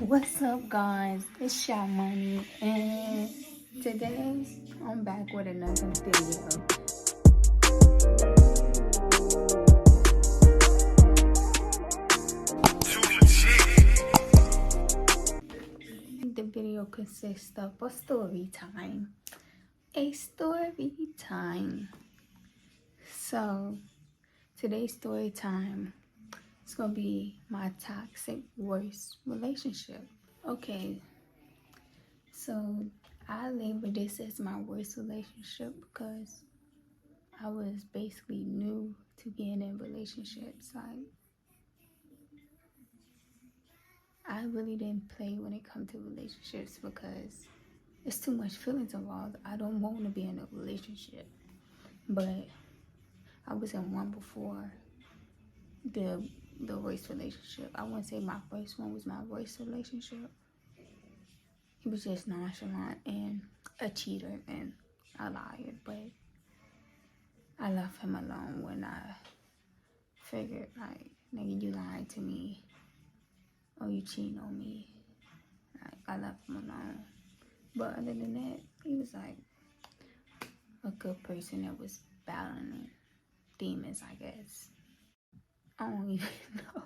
What's up, guys? It's Shy Money, and today I'm back with another video. The video consists of a story time. A story time. So, today's story time is gonna be my toxic worst relationship. Okay, so I label this as my worst relationship because I was basically new to being in relationships. Like, I really didn't play when it comes to relationships because it's too much feelings involved. I don't want to be in a relationship. But I was in one before the worst relationship. I wouldn't say my first one was my worst relationship. He was just nonchalant and a cheater and a liar. But I left him alone when I figured, like, nigga, you lied to me or you cheating on me. Like, I left him alone. But other than that, he was like a good person that was battling demons, I guess. I don't even know.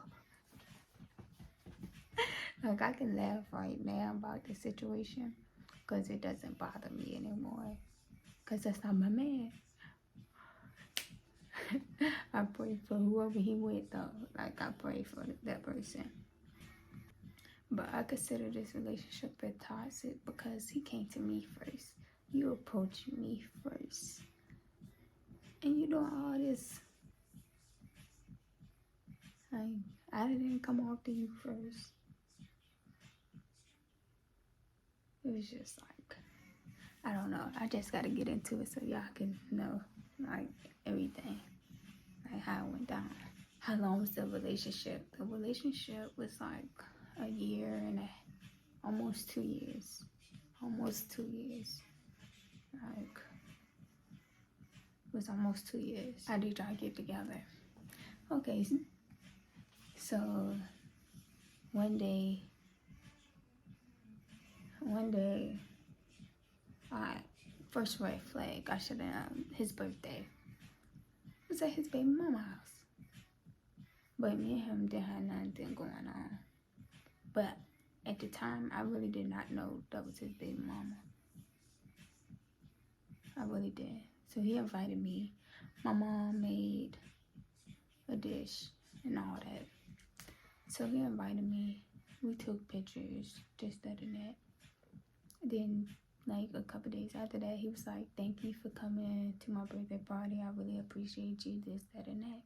Like, I can laugh right now about the situation because it doesn't bother me anymore. Because that's not my man. I pray for whoever he with, though. Like, I pray for that person. But I consider this relationship a toxic because he came to me first. You approached me first. And you doing all this. Like, I didn't come after you first. It was just like, I don't know. I just got to get into it so y'all can know, like, everything. Like, how it went down. How long was the relationship? The relationship was like a year and almost 2 years. Almost 2 years. Like, it was almost 2 years. How did y'all get together? Okay, so one day, first red flag, I should have his birthday. It was at his baby mama house. But me and him didn't have nothing going on. But at the time, I really did not know that was his baby mama. I really did. So he invited me. My mom made a dish and all that. So he invited me. We took pictures, this, that, and that. Then, like, a couple days after that, he was like, thank you for coming to my birthday party. I really appreciate you, this, that, and that.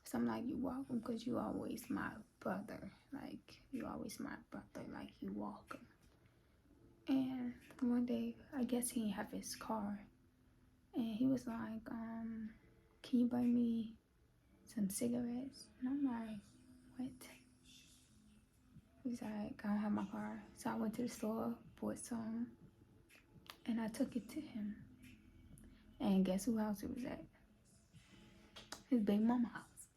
So I'm like, you're welcome, because you always my brother. Like, you always my brother. Like, you welcome. And one day, I guess he didn't have his car. And he was like, can you buy me some cigarettes? And I'm like, what? He was like, I don't have my car. So I went to the store, bought some, and I took it to him. And guess whose house it was at? His big mama house.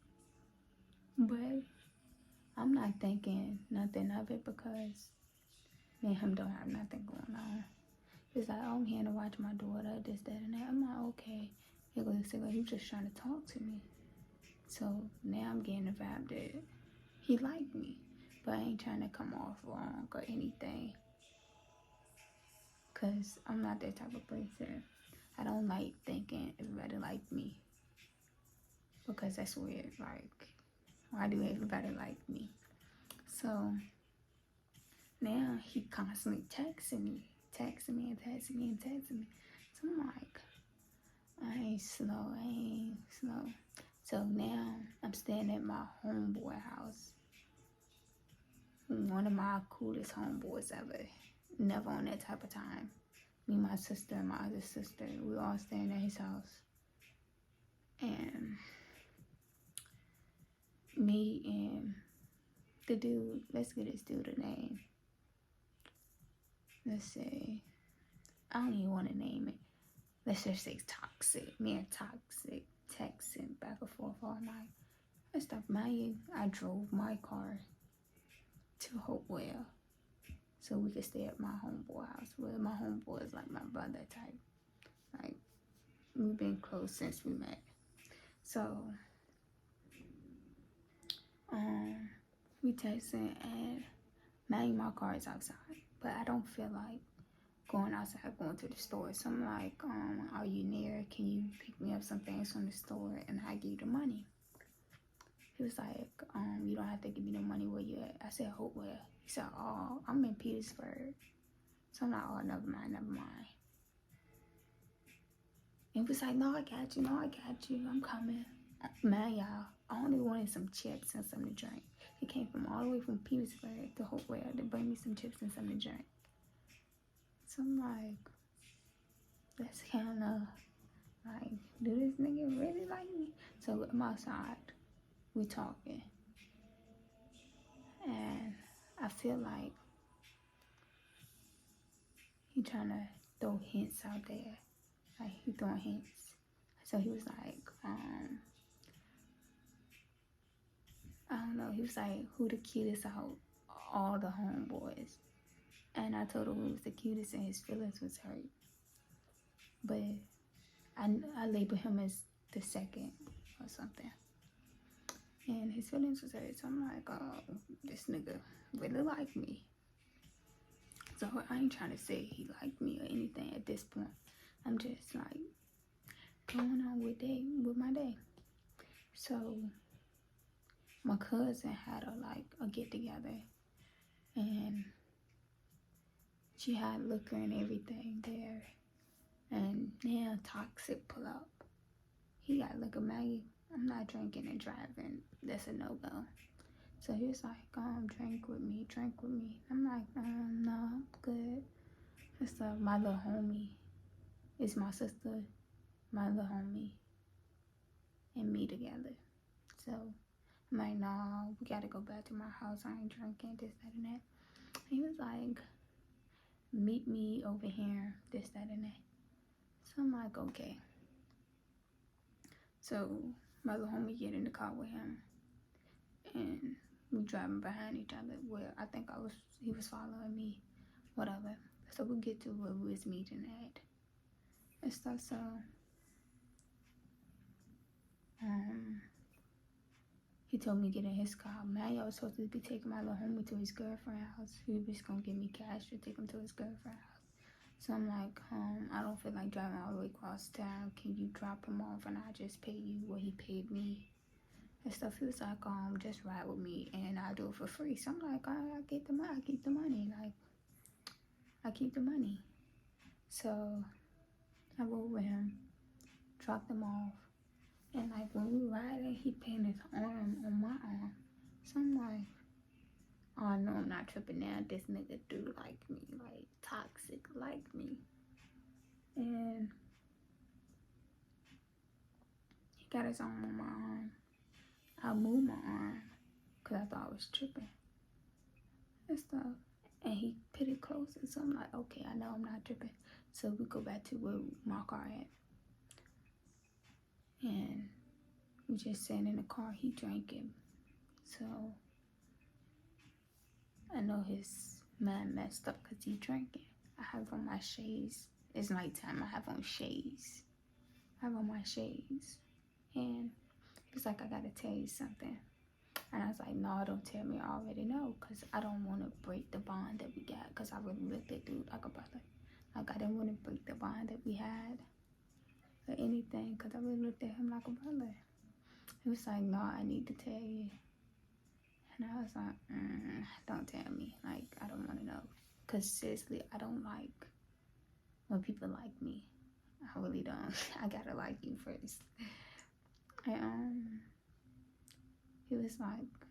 But I'm not thinking nothing of it because me and him don't have nothing going on. He's like, oh, I'm here to watch my daughter, this, that, and that. I'm like, okay. Here goes the cigarette. He was just trying to talk to me. So now I'm getting the vibe that he liked me. But I ain't trying to come off wrong or anything. Because I'm not that type of person. I don't like thinking everybody like me. Because that's weird. Like, why do everybody like me? So now he constantly texting me. So I'm like, I ain't slow. So now I'm staying at my homeboy house. One of my coolest homeboys ever. Never on that type of time. Me, my sister, and my other sister, we all staying at his house. And me and the dude, let's get this dude a name. Let's say, I don't even want to name it. Let's just say Toxic. Me and Toxic texting back and forth all night. I stopped my, I drove my car to Hopewell. so we could stay at my homeboy house. Well, my homeboy is like my brother type. Like, we've been close since we met. So, we texting, and now my car is outside, but I don't feel like going outside, going to the store. So I'm like, are you near? Can you pick me up some things from the store and I give you the money? He was like, you don't have to give me no money. Where you at? I said, Hopewell. He said, oh, I'm in Petersburg. So I'm like, oh, never mind. And he was like, no, I got you. I'm coming. Man, y'all, I only wanted some chips and something to drink. He came from all the way from Petersburg to Hopewell to bring me some chips and something to drink. So I'm like, that's kind of like, do this nigga really like me? So I'm outside, we talking, and I feel like he trying to throw hints out there. Like, he throwing hints. So he was like, I don't know, he was like, who the cutest out all the homeboys? And I told him who was the cutest, and his feelings was hurt. But I labeled him as the second or something. And his feelings was hurt. So I'm like, oh, this nigga really like me. So I ain't trying to say he liked me or anything at this point. I'm just like going on with my day. So my cousin had a get together, and she had liquor and everything there. And now Toxic pull up. He got liquor, Maggie. I'm not drinking and driving. That's a no-go. So he was like, drink with me. I'm like, no, I'm good. And stuff. My little homie is my sister, my little homie, and me together. So I'm like, no, we gotta go back to my house. I ain't drinking, this, that, and that. He was like, meet me over here, this, that, and that. So I'm like, okay. So my little homie get in the car with him, and we driving behind each other. Well, I think he was following me, whatever. So we get to where we was meeting at and stuff. So he told me to get in his car. Man, I was supposed to be taking my little homie to his girlfriend's house. He was gonna give me cash to take him to his girlfriend's house. So I'm like, I don't feel like driving all the way across town. Can you drop him off and I just pay you what he paid me and stuff? He was like, just ride with me and I'll do it for free. So I'm like, I keep the money. Like, I keep the money. So I rode with him, dropped him off. And like when we riding, he pinned his arm on my arm. So I'm like, oh no, I'm not tripping now. This nigga do like me, like Toxic like me. And he got his arm on my arm. I moved my arm because I thought I was tripping and stuff. And he put it closer. So I'm like, okay, I know I'm not tripping. So we go back to where my car at. And we just sitting in the car. He drinking. So I know his mind messed up because he drinking. I have on my shades. It's nighttime. I have on shades. And he's like, I gotta tell you something. And I was like, no, don't tell me. I already know, because I don't want to break the bond that we got, because I really looked at dude like a brother. Like, I didn't want to break the bond that we had or anything, because I really looked at him like a brother. He was like, no, I need to tell you. And I was like, don't tell me. Like, I don't want to know. Because seriously, I don't like when people like me. I really don't. I gotta like you first. And he was like,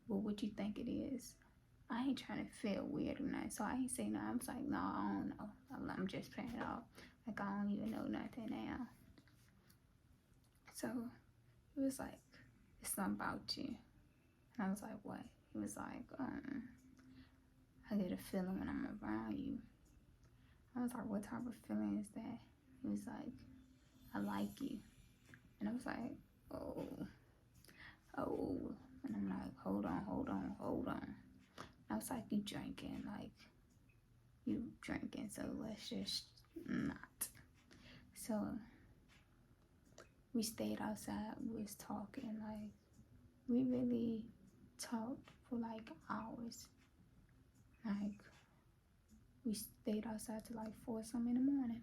well, what you think it is? I ain't trying to feel weird or nothing. So I ain't say no. I was like, no, I don't know. I'm just playing it off. Like, I don't even know nothing now. So he was like, it's something about you. And I was like, what? He was like, I get a feeling when I'm around you. I was like, what type of feeling is that? He was like, I like you. And I was like, oh. And I'm like, hold on. I was like, you drinking? Like, you drinking, so let's just not. So we stayed outside, we was talking, like we really talked for like hours. Like we stayed outside till like 4 something in the morning.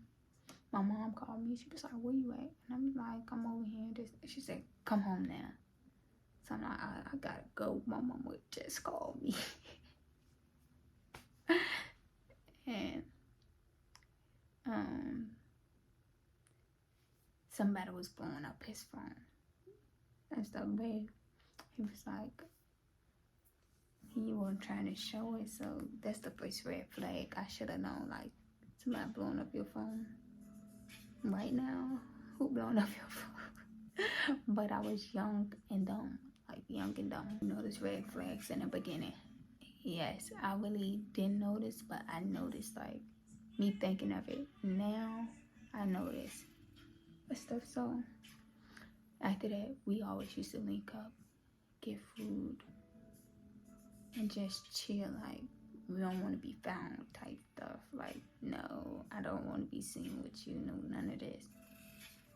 My mom called me. She was like, "Where you at?" And I'm like, "I'm over here." She said, "Come home now." So I'm like, I gotta go. My mom would just call me. And somebody was blowing up his phone and stuff, babe. He was like, he wasn't trying to show it, so that's the first red flag. I should have known, like, somebody blowing up your phone right now. Who blowing up your phone? But I was young and dumb, like young and dumb. You notice red flags in the beginning. Yes, I really didn't notice, but I noticed, like, me thinking of it now, I noticed. But stuff, so after that, we always used to link up, get food, and just chill. Like, we don't want to be found type stuff. Like, no, I don't want to be seen with you, no, none of this.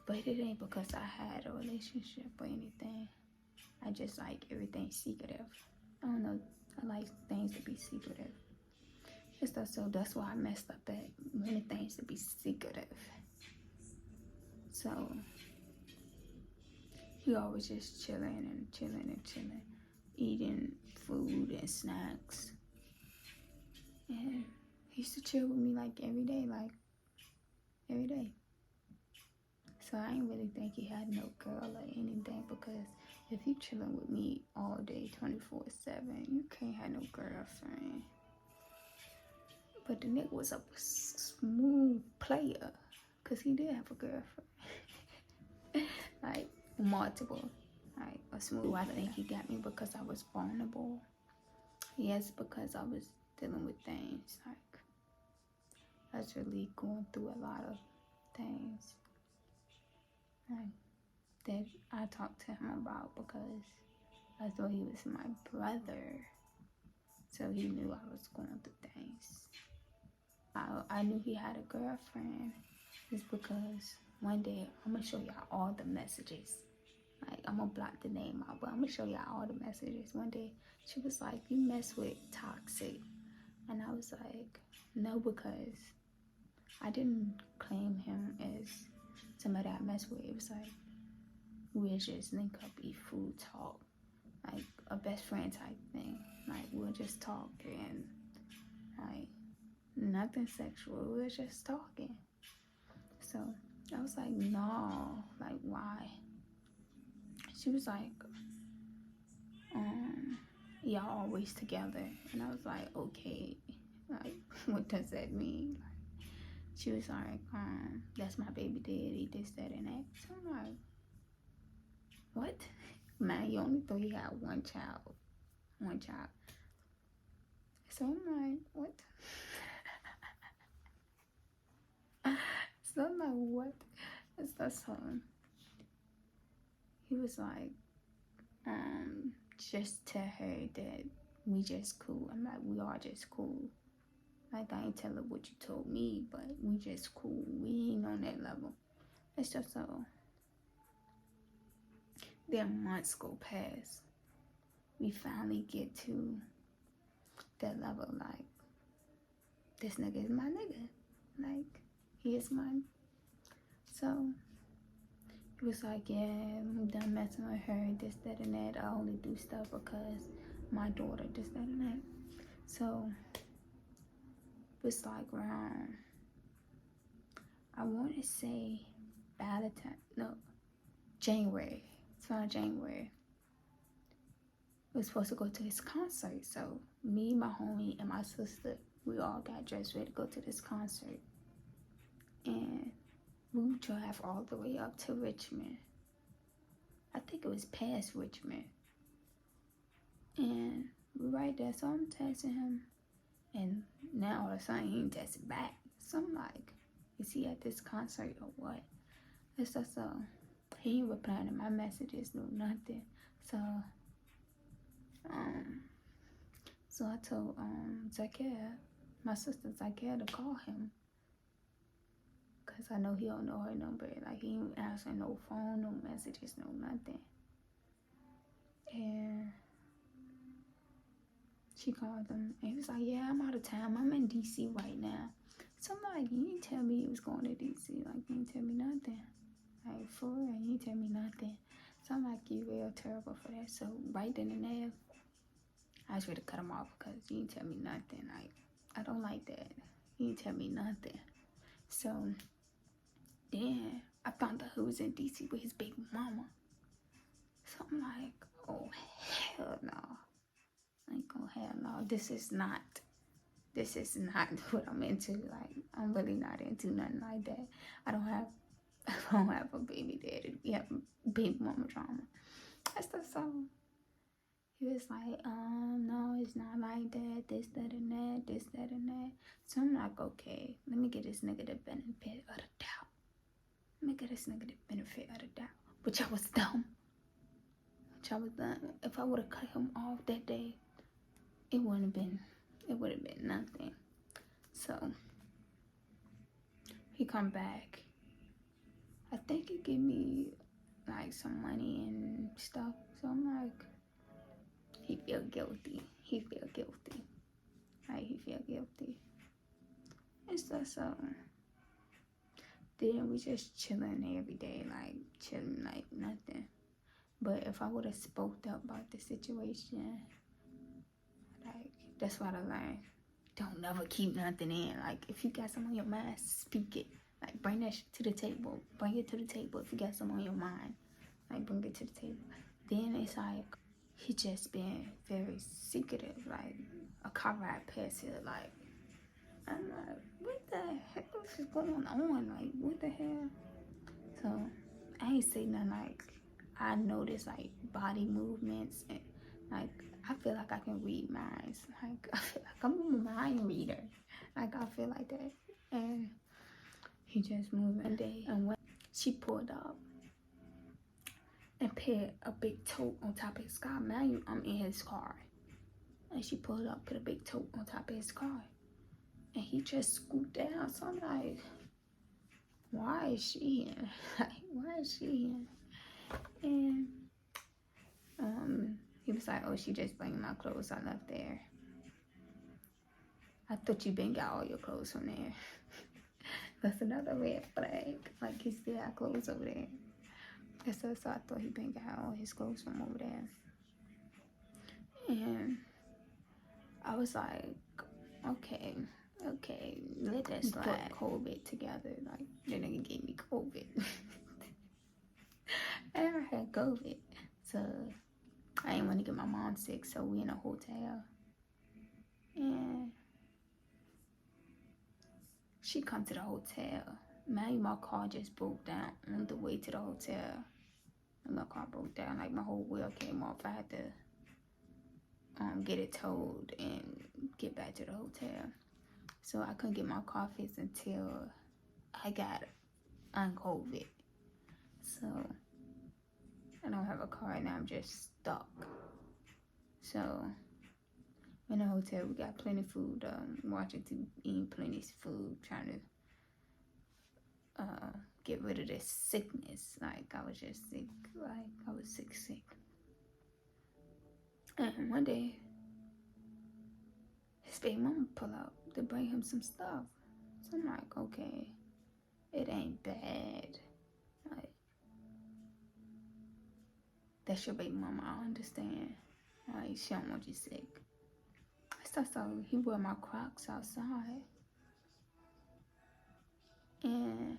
But it ain't because I had a relationship or anything. I just like everything secretive. I don't know, I like things to be secretive. And stuff, so that's why I messed up at many things to be secretive. So we always just chilling and chilling and chilling, eating food and snacks. And he used to chill with me like every day, So I didn't really think he had no girl or anything, because if you chilling with me all day 24/7, you can't have no girlfriend. But the nigga was a smooth player, because he did have a girlfriend. Like, multiple. Like, a smooth. I think he got me because I was vulnerable. Yes, because I was dealing with things. Like, I was really going through a lot of things. Like, that I talked to him about, because I thought he was my brother. So he knew I was going through things. I knew he had a girlfriend just because one day, I'm going to show y'all all the messages. Like, I'm going to block the name out, but I'm going to show y'all all the messages. One day, she was like, "You mess with Toxic." And I was like, no, because I didn't claim him as somebody I mess with. It was like, we'll just link up, eat food, talk. Like, a best friend type thing. Like, we'll just talk and, like, nothing sexual. We were just talking. So I was like, no, like, why? She was like, y'all always together. And I was like, okay, like, what does that mean? She was like, that's my baby daddy, this, that, and that. So I'm like, what? Man, you only thought you had one child. So I'm like, what? So I'm like, what? So he was like, just tell her that we just cool. I'm like, we are just cool. Like, I ain't tell her what you told me, but we just cool. We ain't on that level. It's just so. Then months go past. We finally get to that level, like, this nigga is my nigga. Like, he is mine. So he was like, yeah, I'm done messing with her, this, that, and that. I only do stuff because my daughter, this, that, and that. So it's like around, I want to say January. It's around January. We were supposed to go to his concert. So me, my homie, and my sister, we all got dressed ready to go to this concert. And we drive all the way up to Richmond. I think it was past Richmond. And we're right there. So I'm texting him. And now all of a sudden he ain't texting back. So I'm like, is he at this concert or what? It's just so he ain't replying to my messages, no nothing. So I told Zakia, My sister's like, yeah, to call him. Because I know he don't know her number. Like, he ain't answering no phone, no messages, no nothing. And she called him. And he was like, yeah, I'm out of town. I'm in D.C. right now. So I'm like, you didn't tell me you was going to D.C. Like, you didn't tell me nothing. Like, for real, you didn't tell me nothing. So I'm like, you real terrible for that. So right then and there, I was ready to cut him off because you didn't tell me nothing. Like, I don't like that. You didn't tell me nothing. So then I found out he was in D.C. with his big mama. So I'm like, oh, hell no. Like, oh, hell no. This is not what I'm into. Like, I'm really not into nothing like that. I don't have a baby daddy. We have baby mama drama. That's the song. He was like, no, it's not like that. This, that, and that. This, that, and that. So I'm like, okay, let me get this nigga the benefit of the doubt. Which I was dumb. If I would have cut him off that day, it would have been nothing. So he come back. I think he give me like some money and stuff. So I'm like, he feel guilty. Like, he feel guilty. And stuff. So then we just chilling every day, like chilling like nothing. But if I would have spoke up about the situation, like, that's what I learned. Don't never keep nothing in. Like, if you got something on your mind, speak it. Like, bring that shit to the table. Bring it to the table. If you got something on your mind, like, bring it to the table. Then it's like, he just been very secretive. Like, a car ride past here. Like, I'm like, what the hell is going on? Like, what the hell? So, I ain't say nothing. Like, I notice, like, body movements. And, like, I feel like I can read minds. Like, I feel like I'm a mind reader. Like, I feel like that. And he just moved one day. And when she pulled up and put a big tote on top of his car. Now I'm in his car. And she pulled up, put a big tote on top of his car. And he just scooped down. So I'm like, why is she here? Like, why is she here? And he was like, oh, she just bringing my clothes I left there. I thought you been got all your clothes from there. That's another red flag. Like, he still had clothes over there. So I thought he been got all his clothes from over there. And I was like, okay, let that slide. Put COVID together. Like, the nigga gave me COVID. And I had COVID. So I didn't want to get my mom sick. So we in a hotel. And she come to the hotel. Man, my car just broke down on the way to the hotel. And my car broke down. Like, my whole wheel came off. I had to get it towed and get back to the hotel. So I couldn't get my car fixed until I got uncovid. So I don't have a car and I'm just stuck. So in the hotel, we got plenty of food. Watching TV, eating plenty of food, trying to get rid of this sickness. Like, I was just sick. Like, I was sick. And one day, his baby mama pull out to bring him some stuff. So I'm like, okay, it ain't bad. Like, that's your baby mama, I understand. Like, she don't want you sick. So he wore my Crocs outside. And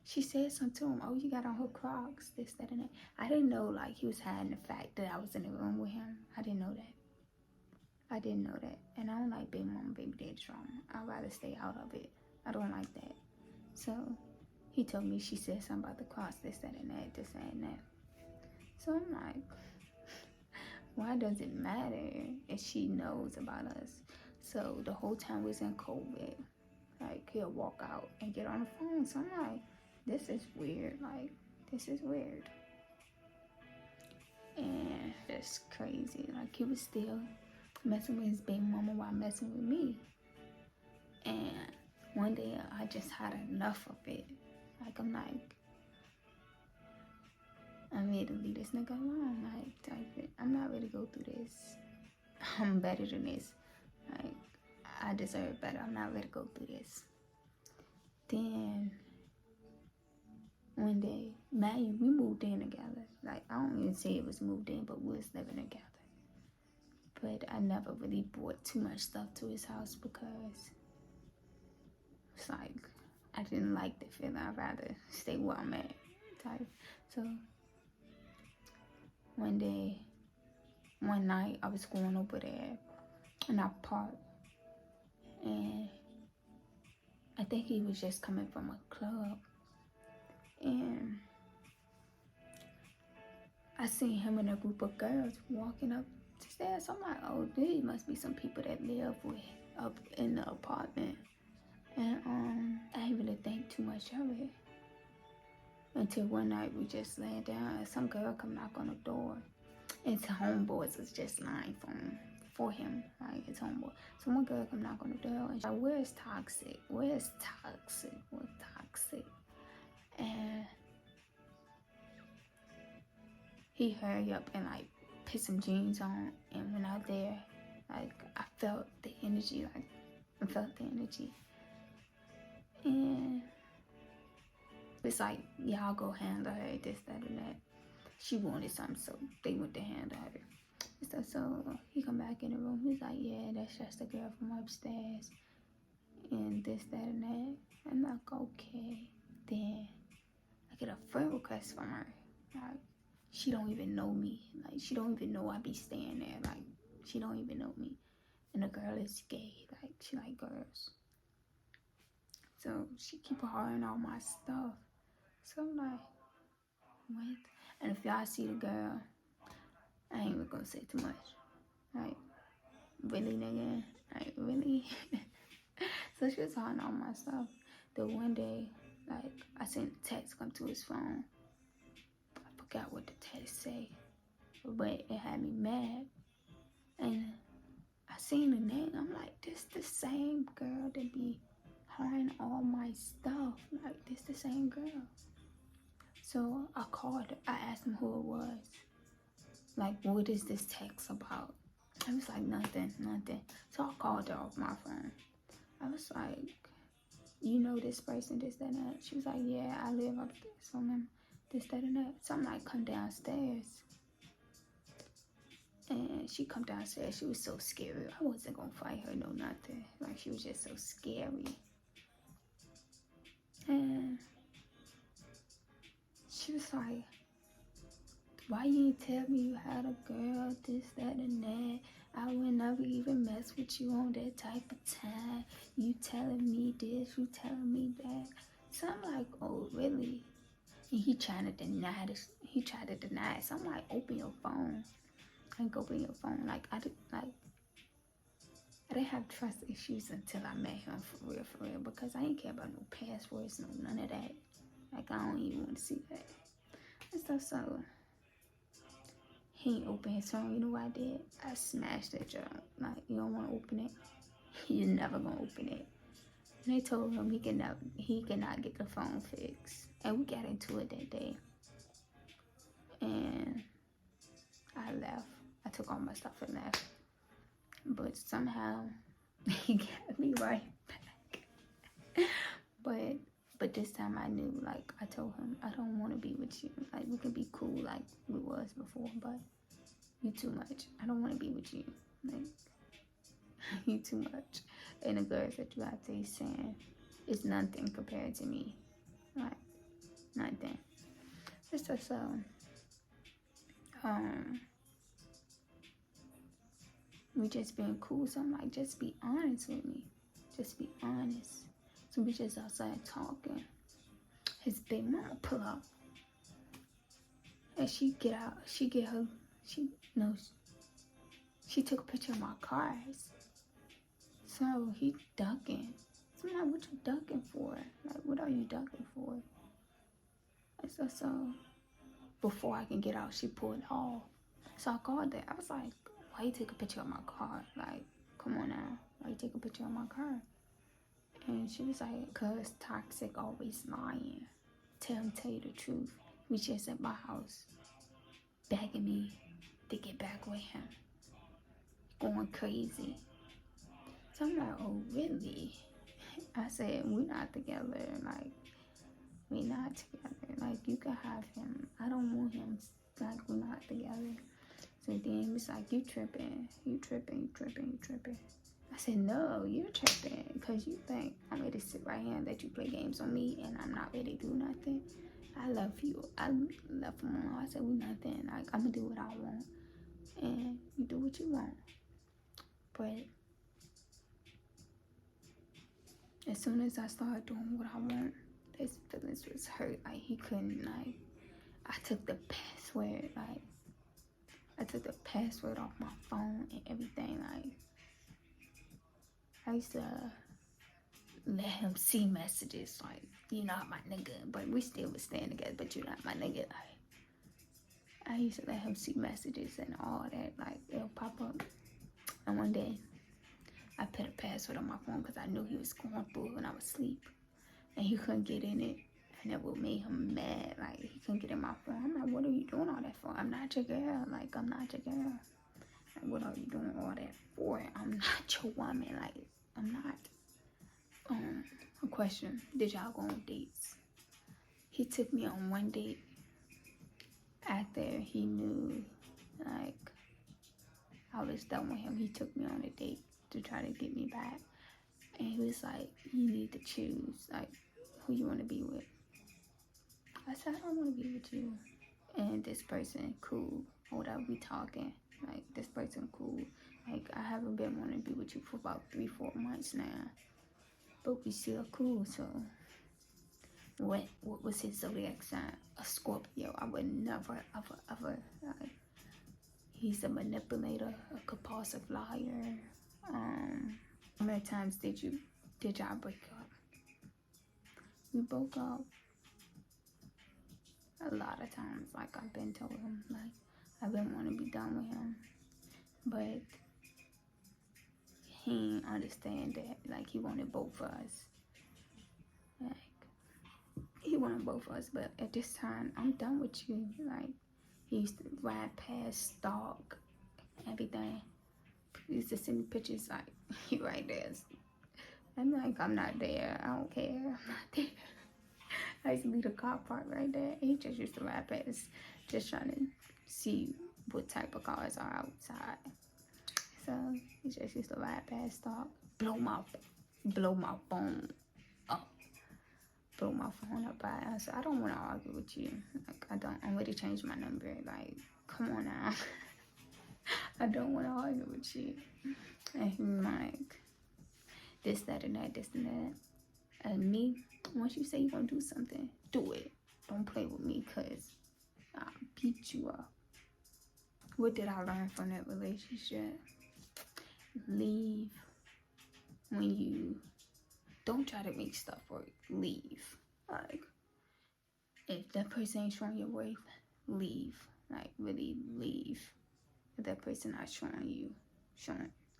she said something to him. Oh, you got on her Crocs, this, that, and that. I didn't know, like, he was hiding the fact that I was in the room with him. I didn't know that. And I don't like baby mama, baby daddy drama. I'd rather stay out of it. I don't like that. So he told me she said something about the Crocs, this, that, and that, this, that, and that. So I'm like, why does it matter if she knows about us? So the whole time we was in COVID, like, he'll walk out and get on the phone. So I'm like, this is weird. Like, this is weird. And it's crazy. Like, he was still messing with his baby mama while messing with me. And one day I just had enough of it. Like, I'm ready to leave this nigga alone. Like, I'm not ready to go through this. I'm better than this. Like, I deserve better. I'm not ready to go through this. Then one day, we moved in together. Like, I don't even say it was moved in, but we was living together. But I never really brought too much stuff to his house because it's like, I didn't like the feeling. I'd rather stay where I'm at type. So one night, I was going over there and I parked. And I think he was just coming from a club. And I seen him and a group of girls walking up the stairs. So I'm like, oh, these must be some people that live up in the apartment. And I didn't really think too much of it until one night we just laying down and some girl come knock on the door. And his homeboys was just lying for him, like his homeboy. So one girl come knock on the door and she's like, where's Toxic? Where's Toxic? Where's Toxic? And he hurried up and like put some jeans on and went out there. Like, I felt the energy. And it's like, y'all go handle her, this, that, and that. She wanted something, so they went to handle her. So he come back in the room. He's like, yeah, that's just the girl from upstairs. And this, that, and that. I'm like, okay. Then I get a friend request from her. Like, she don't even know me. Like, she don't even know I be staying there. Like, she don't even know me. And the girl is gay. Like, she like girls. So she keep hollering all my stuff. So I'm like, what? And if y'all see the girl, I ain't even gonna say too much. Like, really, nigga? Like, really? So she was hollering all my stuff. Then one day, like, I sent a text come to his phone. I forgot what the text say, but it had me mad. And I seen the name. I'm like, this the same girl that be hollering all my stuff. Like, this the same girl. So I called her. I asked him who it was. Like, what is this text about? I was like, nothing. So I called her off my phone. I was like, you know this person, this, that, and that? She was like, yeah, I live upstairs from him, this, that, and that. So I'm like, come downstairs. And she come downstairs. She was so scary. I wasn't gonna fight her, no nothing. Like, she was just so scary. And she was like, why you didn't tell me you had a girl, this, that, and that? I would never even mess with you on that type of time. You telling me this, you telling me that. So I'm like, oh, really? And he trying to deny this. He tried to deny it. So I'm like, open your phone. Like, open your phone. Like, I didn't have trust issues until I met him, for real. Because I ain't care about no passwords, no none of that. Like, I don't even want to see that. And stuff, so he ain't open his phone. You know what I did? I smashed that junk. Like, you don't want to open it? You're never going to open it. And they told him he cannot get the phone fixed. And we got into it that day. And I left. I took all my stuff and left. But somehow, he got me right back. But this time I knew, like, I told him, I don't want to be with you. Like, we can be cool like we was before, but you too much. I don't want to be with you. Like, you too much. And the girls that you out there saying, it's nothing compared to me. Like, nothing. It's just so, we just being cool. So I'm like, just be honest with me. Just be honest. So we just outside talking. His big mama pull up. And she get out. She took a picture of my cars. So he ducking. So I'm like, what you ducking for? Like, what are you ducking for? And so before I can get out, she pulled off. So I called her. I was like, why you take a picture of my car? Like, come on now. Why you take a picture of my car? And she was like, cause toxic always lying. Tell you the truth. We just at my house, begging me to get back with him. Going crazy. So I'm like, oh really? I said, we're not together. Like, we're not together. Like, you can have him. I don't want him. Like, we're not together. So then he was like, you tripping. You tripping. You tripping. You tripping. I said, no, you're tripping. Because you think I'm ready to sit right here and let you play games on me and I'm not ready to do nothing. I love you. I love him. I said, we nothing. Like, I'm going to do what I want. And you do what you want. But as soon as I started doing what I want, his feelings was hurt. Like, he couldn't, like, I took the password, like, I took the password off my phone and everything. Like, I used to let him see messages, like, you're not my nigga, but we still was staying together, but you're not my nigga. Like, I used to let him see messages and all that, like, it'll pop up. And one day, I put a password on my phone because I knew he was going through it when I was asleep. And he couldn't get in it. And that would make him mad. Like, he couldn't get in my phone. I'm like, what are you doing all that for? I'm not your girl. Like, I'm not your girl. Like, what are you doing all that for? I'm not your woman. Like, I'm not. A question. Did y'all go on dates? He took me on one date after he knew, like, I was done with him. He took me on a date to try to get me back. And he was like, you need to choose, like, who you want to be with. I said, I don't want to be with you. And this person, cool. Or whatever, we talking. Like, this person, cool. Like, I haven't been wanting to be with you for about 3-4 months now. But we still cool, so. What was his zodiac sign? A Scorpio. I would never, ever. Like, he's a manipulator, a compulsive liar. How many times did y'all break up? We broke up a lot of times. Like, I've been told him, like, I've been wanting to be done with him, but he ain't understand that. Like, he wanted both of us. Like, he wanted both of us, but at this time, I'm done with you. Like, he used to ride past, stalk, everything. He used to send me pictures like, he right there. I'm like, I'm not there. I don't care. I'm not there. I used to leave the car parked right there. He just used to ride past, just trying to see what type of cars are outside. So he just used to ride past, stop, blow my phone up. Blow my phone up by us. So I don't want to argue with you. Like, I don't. I'm ready to change my number. Like, come on now. I don't want to argue with you. And he like, this, that, and that, this, and that. And me, once you say you're going to do something, do it. Don't play with me, because I'll beat you up. What did I learn from that relationship? Leave when you don't try to make stuff work. Leave. Like, if that person ain't showing your worth, leave. Like, really leave. If that person not showing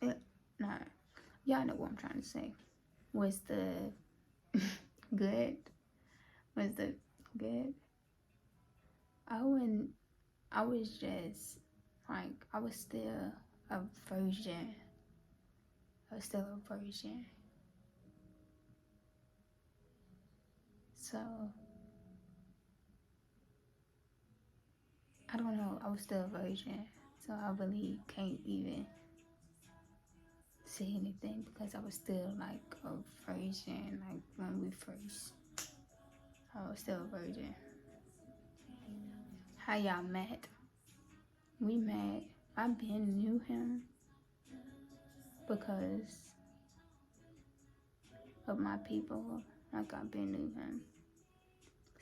it, nah. Y'all know what I'm trying to say. Was the good? Was the good? I was just, like, I was still a virgin. So, I don't know. I was still a virgin. So I really can't even say anything because I was still, like, a virgin. Like, when we first, I was still a virgin. How y'all met? We met. I been knew him because of my people. Like, I been knew him.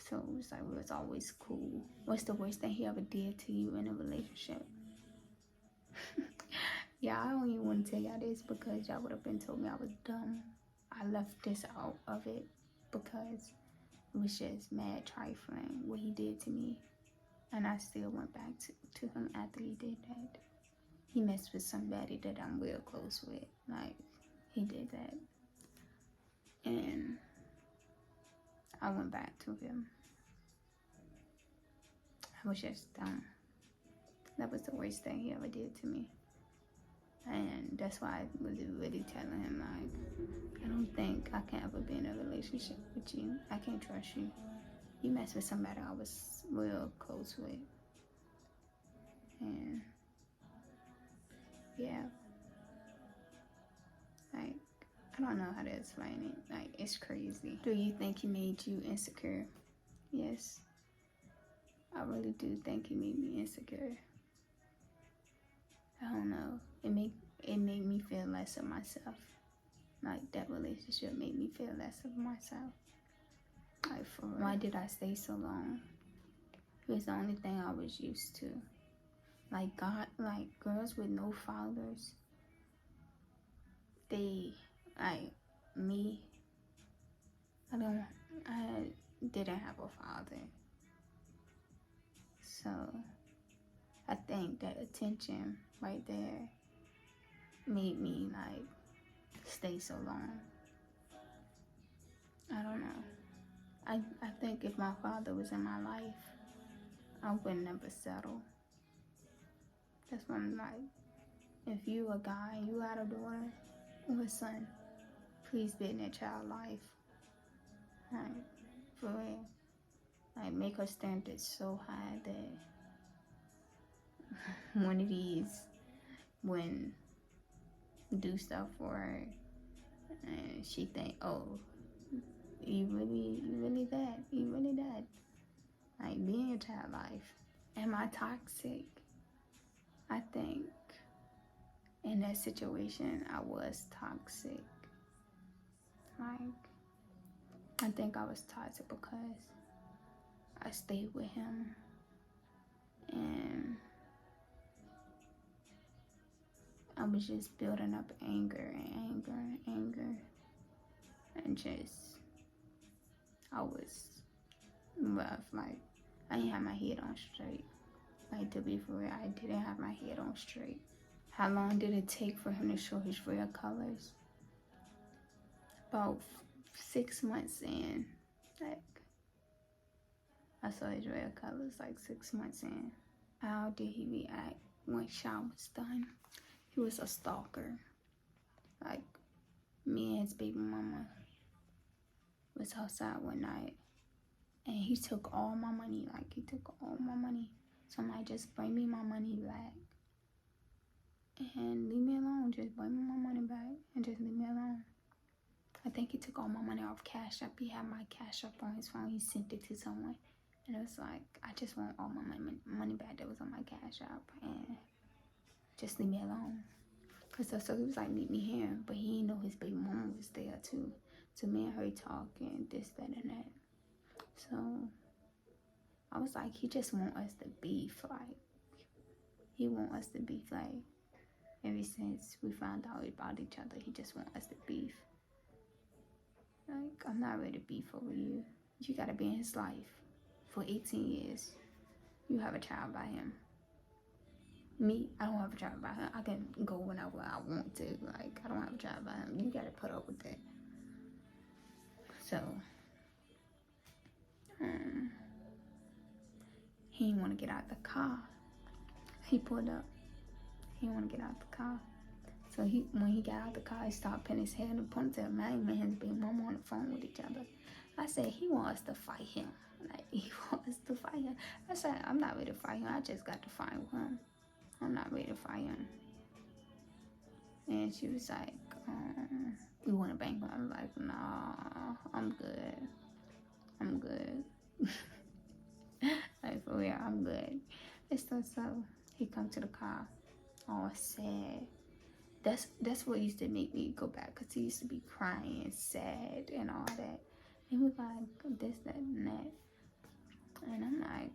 So it was like, we was always cool. What's the worst thing he ever did to you in a relationship? Yeah, I don't even want to tell y'all this because y'all would have been told me I was dumb. I left this out of it because it was just mad trifling what he did to me. And I still went back to him after he did that. He messed with somebody that I'm real close with. Like, he did that. I went back to him. I was just dumb. That was the worst thing he ever did to me. And that's why I was really telling him, like, I don't think I can ever be in a relationship with you. I can't trust you. You mess with somebody I was real close with. And yeah, like, I don't know how to explain it. Like, it's crazy. Do you think he made you insecure? Yes. I really do think he made me insecure. I don't know. It made me feel less of myself. Like, that relationship made me feel less of myself. Like, for real. Why did I stay so long? It was the only thing I was used to. Like, girls with no fathers, they, like, me, I didn't have a father. So, I think that attention right there made me, like, stay so long. I don't know. I think if my father was in my life, I would never settle. That's why I'm like, if you a guy, you got a daughter or a son, please be in that child's life. Like, for real. Like, make her standards so high that one of these when do stuff for her and she think, oh, you really that? Like, be in your child life. Am I toxic? I think in that situation I was toxic. Like, I think I was toxic because I stayed with him and I was just building up anger and just, I was rough. Like, I didn't have my head on straight. Like, to be for real, I didn't have my head on straight. How long did it take for him to show his real colors? About 6 months in. Like, I saw his real colors like 6 months in. How did he react when Shaw was done? He was a stalker. Like, me and his baby mama was outside one night and he took all my money. Like, he took all my money. So I'm like, just bring me my money back and leave me alone. Just bring me my money back and just leave me alone. I think he took all my money off Cash App. He had my Cash App on his phone. He sent it to someone. And it was like, I just want all my money back that was on my Cash App and just leave me alone. So he was like, meet me here. But he didn't know his baby mama was there too. So me and her talking, this, that, and that. So I was like, he just want us to beef. Like, he want us to beef. Like, ever since we found out about each other, he just want us to beef. Like, I'm not ready to beef over you. You gotta be in his life for 18 years. You have a child by him. Me, I don't have a child by him. I can go whenever I want to. Like, I don't have a child by him. You gotta put up with that. So, he didn't want to get out the car. He pulled up. He didn't want to get out the car. So when he got out the car, he started pinning his head in a ponytail. Man and his big mama on the phone with each other. I said, he wants us to fight him. Like, he wants us to fight him. I said, I'm not ready to fight him. I just got to fight with him. I'm not ready to fight him. And she was like, you want to bang him? I was like, nah, I'm good. Like, for real, I'm good. And so he come to the car, all sad. That's what used to make me go back, because he used to be crying, sad, and all that. And he was like, this, that, and that. And I'm like,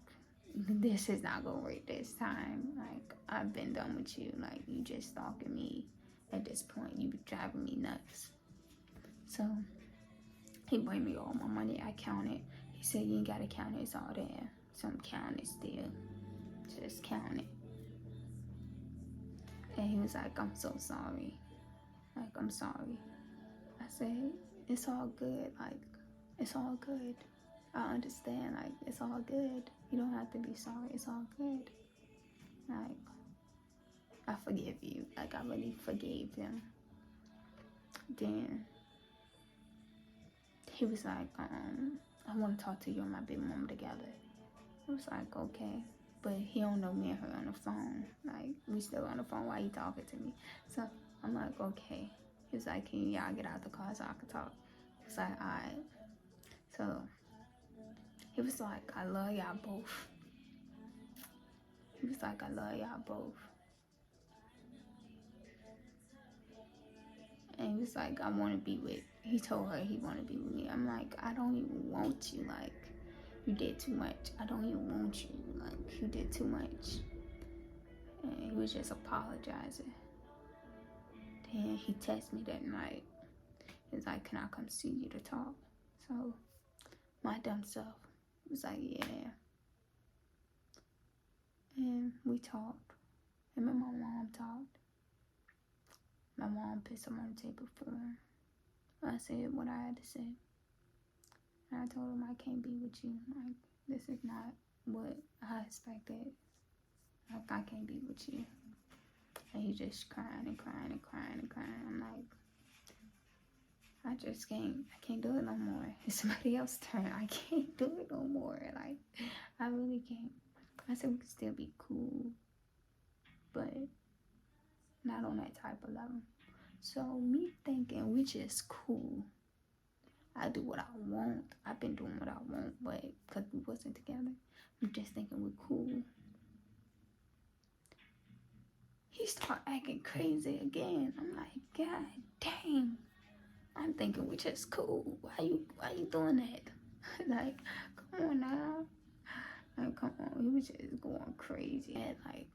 this is not gonna work this time. Like, I've been done with you. Like, you just stalking me. At this point, you be driving me nuts. So he bring me all my money. I counted. He said, you ain't gotta count it. It's all there. So I'm counting still. Just count it. And he was like, I'm so sorry. Like, I'm sorry. I said, it's all good. Like, it's all good. I understand, like, it's all good. You don't have to be sorry. It's all good. Like, I forgive you. Like, I really forgave him. Then he was like, I want to talk to you and my baby mom together. I was like, okay. But he don't know me and her on the phone. Like, we still on the phone while he talking to me. So I'm like, okay. He was like, can y'all get out the car so I can talk? He was like, alright. So he was like, I love y'all both. He was like, I love y'all both. And he was like, I want to be with, he told her he want to be with me. I'm like, I don't even want you. Like, you did too much. I don't even want you. Like, you did too much. And he was just apologizing. Then he texted me that night. He was like, can I come see you to talk? So my dumb self was like, yeah. And we talked. Him and my mom talked. My mom put some on the table for him. I said what I had to say. And I told him I can't be with you. Like, this is not what I expected. Like, I can't be with you. And he just crying and crying and crying and crying. I'm like, I just can't. I can't do it no more. It's somebody else's turn. I can't do it no more. Like, I really can't. I said we could still be cool, but not on that type of level. So me thinking we just cool. I do what I want. I've been doing what I want, but because we wasn't together, I'm just thinking we're cool. He start acting crazy again. I'm like, God dang. I'm thinking we just cool. Why you doing that? Like, come on now. Like, come on. He was just going crazy. And like,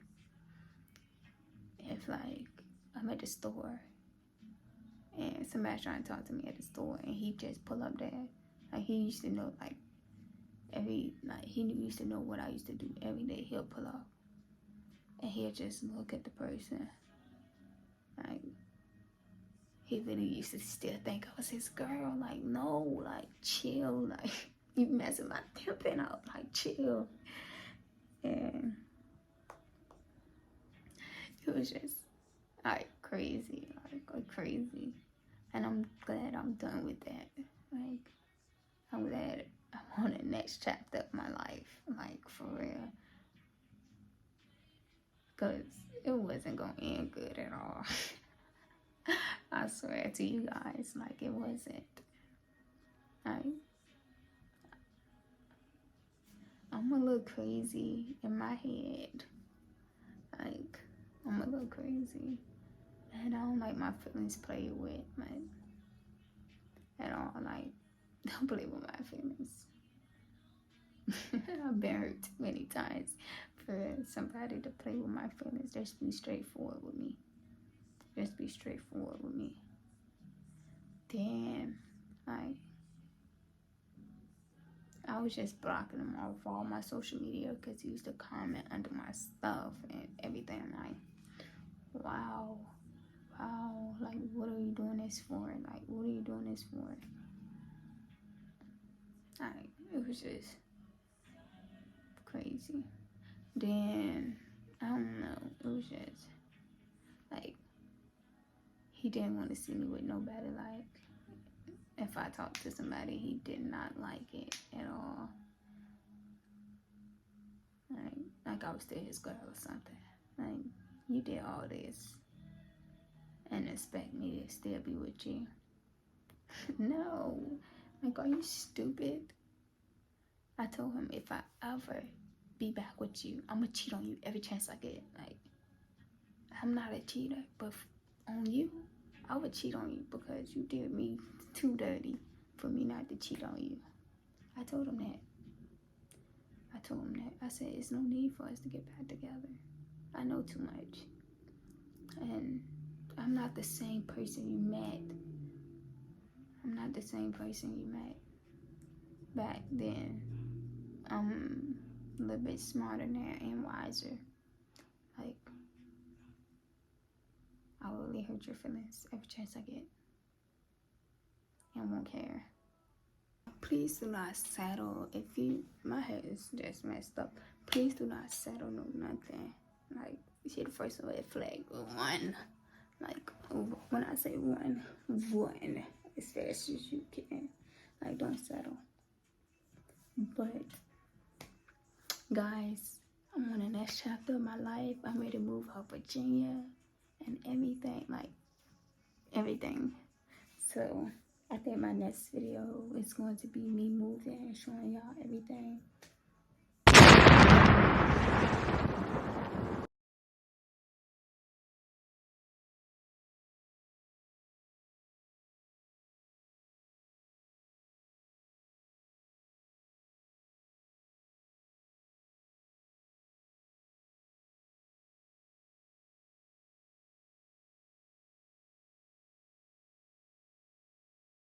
if like I'm at the store and somebody's trying to talk to me at the store and he just pull up there, like he used to know, like he used to know what I used to do every day. He'll pull up and he'll just look at the person. Like, he really used to still think I was his girl. Like, no, like, chill. Like, you messing my pimping up. Like, chill. And it was just, like, crazy. Like, crazy. And I'm glad I'm done with that. Like, I'm glad I'm on the next chapter of my life. Like, for real. Because it wasn't going to end good at all. I swear to you guys, like, it wasn't. Like, I'm a little crazy in my head. Like, I'm a little crazy. And I don't like my feelings played with, like, at all. Like, don't play with my feelings. I've been hurt too many times for somebody to play with my feelings. Just be straightforward with me. Just be straightforward with me. Then, like, I was just blocking him off all my social media because he used to comment under my stuff and everything. I'm like, wow, like, what are you doing this for? Like, what are you doing this for? Like, it was just crazy. Then, I don't know, it was just, like, he didn't want to see me with nobody. Like, if I talked to somebody, he did not like it at all. Like I was still his girl or something. Like, you did all this and expect me to still be with you? No. Like, are you stupid? I told him if I ever be back with you, I'm gonna cheat on you every chance I get. Like, I'm not a cheater, but on you, I would cheat on you because you did me too dirty for me not to cheat on you. I told him that. I said, it's no need for us to get back together. I know too much. And I'm not the same person you met. I'm not the same person you met back then. I'm a little bit smarter now and wiser. Like, I will really hurt your feelings every chance I get. And won't care. please do not settle. If you, my head is just messed up. Please do not settle, no nothing. Like, you see the first red flag, one. Like, when I say one as fast as you can. Like, don't settle. But guys, I'm on the next chapter of my life. I'm ready to move out Virginia and everything, like everything. So I think my next video is going to be me moving and showing y'all everything.